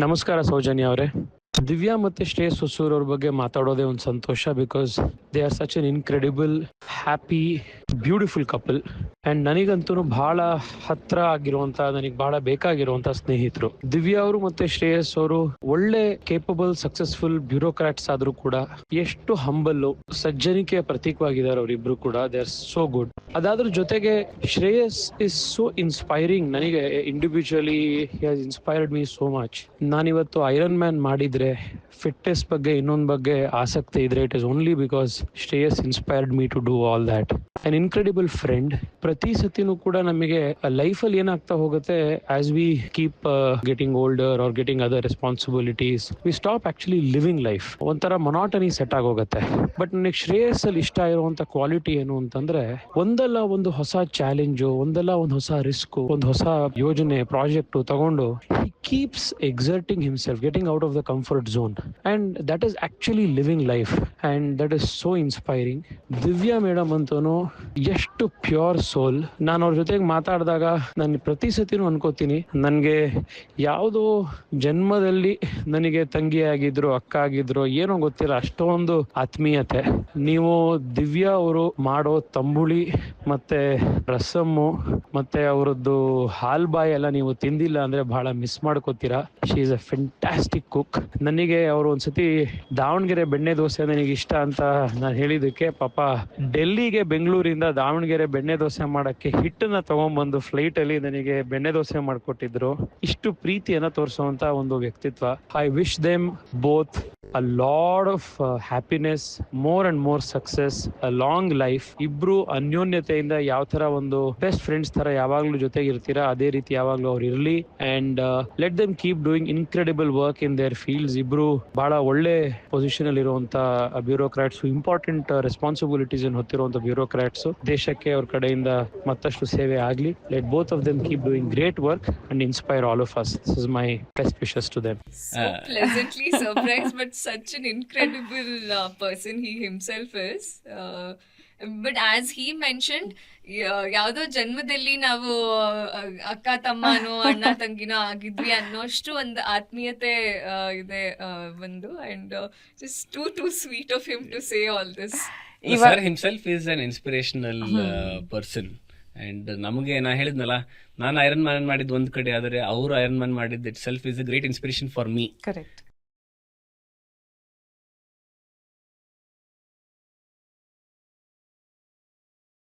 ನಮಸ್ಕಾರ ಸೌಜನ್ಯ ಅವರೇ. ದಿವ್ಯಾ ಮತ್ತೆ ಶ್ರೇಯಸ್ ಹೊಸೂರ್ ಅವ್ರ ಬಗ್ಗೆ ಮಾತಾಡೋದೇ ಒಂದು ಸಂತೋಷ. Because they are such an incredible, happy, beautiful couple. And ನನಗಂತೂ ಬಹಳ ಹತ್ರ ಆಗಿರುವಂತ, ನನಗೆ ಬಹಳ ಬೇಕಾಗಿರುವಂತ ಸ್ನೇಹಿತರು ದಿವ್ಯಾ ಅವರು ಮತ್ತೆ ಶ್ರೇಯಸ್ ಅವರು. ಒಳ್ಳೆ ಕೇಪಬಲ್, ಸಕ್ಸಸ್ಫುಲ್ ಬ್ಯೂರೋಕ್ರಾಟ್ಸ್ ಆದ್ರೂ ಕೂಡ ಎಷ್ಟು ಹಂಬಲ್ಲು, ಸಜ್ಜನಿಕೆಯ ಪ್ರತೀಕವಾಗಿದ್ದಾರೆ ಅವರಿಬ್ರು ಕೂಡ. They are so good. ಅದಾದ್ರ ಜೊತೆಗೆ ಶ್ರೇಯಸ್ ಇಸ್ ಸೋ ಇನ್ಸ್ಪೈರಿಂಗ್. ನನಗೆ individually he has inspired me so much. ನಾನಿವತ್ತು ಐರನ್ ಮ್ಯಾನ್ ಮಾಡಿದ್ರೆ, ಫಿಟ್ನೆಸ್ ಬಗ್ಗೆ ಇನ್ನೊಂದು ಬಗ್ಗೆ ಆಸಕ್ತಿ ಇದ್ರೆ, it is only because Shreyas inspired me to do all that. An incredible friend. ಪ್ರತಿ ಸತಿನೂ ಕೂಡ ನಮಗೆ ಲೈಫಲ್ಲಿ ಏನಾಗ್ತಾ ಹೋಗುತ್ತೆ, as we keep getting older or getting other responsibilities, we stop actually living life. ಒಂಥರ ಮೊನಾಟನಿ ಸೆಟ್ ಆಗೋಗುತ್ತೆ. ಬಟ್ ನನಗೆ ಶ್ರೇಯಸ್ ಅಲ್ಲಿ ಇಷ್ಟ ಇರುವಂತ ಕ್ವಾಲಿಟಿ ಏನು ಅಂತಂದ್ರೆ, ಒಂದಲ್ಲ ಒಂದು ಹೊಸ ಚಾಲೆಂಜು, ಒಂದಲ್ಲ ಒಂದು ಹೊಸ ರಿಸ್ಕ್, ಒಂದು ಹೊಸ ಯೋಜನೆ, ಪ್ರಾಜೆಕ್ಟ್ ತಗೊಂಡು he keeps exerting himself, getting out of the comfort zone, and that is actually living life, and that is so inspiring. Divya madam ಅಂತೂ ಎಷ್ಟು ಪ್ಯೂರ್ ಸೋಲ್. ನಾನು ಅವ್ರ ಜೊತೆಗೆ ಮಾತಾಡಿದಾಗ ನಾನು ಪ್ರತಿ ಸತಿನೂ ಅನ್ಕೋತೀನಿ, ನನಗೆ ಯಾವುದೋ ಜನ್ಮದಲ್ಲಿ ನನಗೆ ತಂಗಿ ಆಗಿದ್ರು, ಅಕ್ಕ ಆಗಿದ್ರು, ಏನೋ ಗೊತ್ತಿಲ್ಲ, ಅಷ್ಟೊಂದು ಆತ್ಮೀಯತೆ. ನೀವು ದಿವ್ಯಾ ಅವರು ಮಾಡೋ ತಂಬುಳಿ ಮತ್ತೆ ರಸಮ್ಮು ಮತ್ತೆ ಅವರದ್ದು ಹಾಲ್ಬಾಯಿ ಎಲ್ಲ ನೀವು ತಿಂದಿಲ್ಲ ಅಂದ್ರೆ ಬಹಳ ಮಿಸ್ ಮಾಡ್ಕೋತೀರಾ. She is a fantastic cook. ನನಗೆ ಅವರು ಒಂದ್ಸತಿ ದಾವಣಗೆರೆ ಬೆಣ್ಣೆ ದೋಸೆ ನನಗೆ ಇಷ್ಟ ಅಂತ ನಾನು ಹೇಳಿದಕ್ಕೆ, ಪಾಪ ಡೆಲ್ಲಿಗೆ ಬೆಂಗಳೂರಿಂದ ದಾವಣಗೆರೆ ಬೆಣ್ಣೆ ದೋಸೆ ಮಾಡಕ್ಕೆ ಹಿಟ್ಟನ್ನ ತಗೊಂಡ್ಬಂದು ಫ್ಲೈಟ್ ಅಲ್ಲಿ ನನಗೆ ಬೆಣ್ಣೆ ದೋಸೆ ಮಾಡ್ಕೊಟ್ಟಿದ್ರು. ಇಷ್ಟು ಪ್ರೀತಿಯನ್ನ ತೋರಿಸುವಂತ ಒಂದು ವ್ಯಕ್ತಿತ್ವ. I wish them both a lot of happiness, more and more success, a long life. ಇಬ್ರು ಅನ್ಯೋನ್ಯತೆಯಿಂದ ಯಾವ ತರ ಒಂದು ಬೆಸ್ಟ್ ಫ್ರೆಂಡ್ಸ್ ತರ ಯಾವಾಗ್ಲೂ ಜೊತೆಗೆ ಇರ್ತೀರಾ, ಅದೇ ರೀತಿ ಯಾವಾಗ್ಲೂ ಅವ್ರು ಇರ್ಲಿ. And let them keep doing incredible work in their fields. ಇಬ್ರು ಬಹಳ ಒಳ್ಳೆ ಪೊಸಿಷನ್ ಅಲ್ಲಿ ಇರುವಂತ ಬ್ಯೂರೋಕ್ರಾಟ್ಸ್, ಇಂಪಾರ್ಟೆಂಟ್ ರೆಸ್ಪಾನ್ಸಿಬಿಲಿಟೀಸ್ ಹೊತ್ತಿರುವಂತ ಬ್ಯೂರೋಕ್ರಾಟ್ಸ್. ದೇಶಕ್ಕೆ ಅವ್ರ ಕಡೆಯಿಂದ ಮತ್ತಷ್ಟು ಸೇವೆ ಆಗ್ಲಿ. Let both of them keep doing great work and inspire all of us. This is my best wishes to them. So pleasantly surprised, but such an incredible person he himself is. But as he mentioned, ಯಾವುದೋ ಜನ್ಮದಲ್ಲಿ ನಾವು ಅಕ್ಕ ತಮ್ಮನೋ ಅಣ್ಣ ತಂಗಿನೋ ಆಗಿದ್ವಿ ಅನ್ನೋಷ್ಟು ಒಂದು ಆತ್ಮೀಯತೆ ಇದೆ ಒಂದು. And just too sweet of him to say all this. Sir himself is an inspirational person. And ನಮಗೆ ನಾ ಹೇಳಿದ್ನಲ್ಲ, ನಾನು ಐರನ್ ಮ್ಯಾನ್ ಮಾಡಿದ್ ಒಂದ್ ಕಡೆ, ಆದರೆ ಅವರು ಐರನ್ ಮ್ಯಾನ್ ಮಾಡಿದ್ it self is a great inspiration for me. Correct.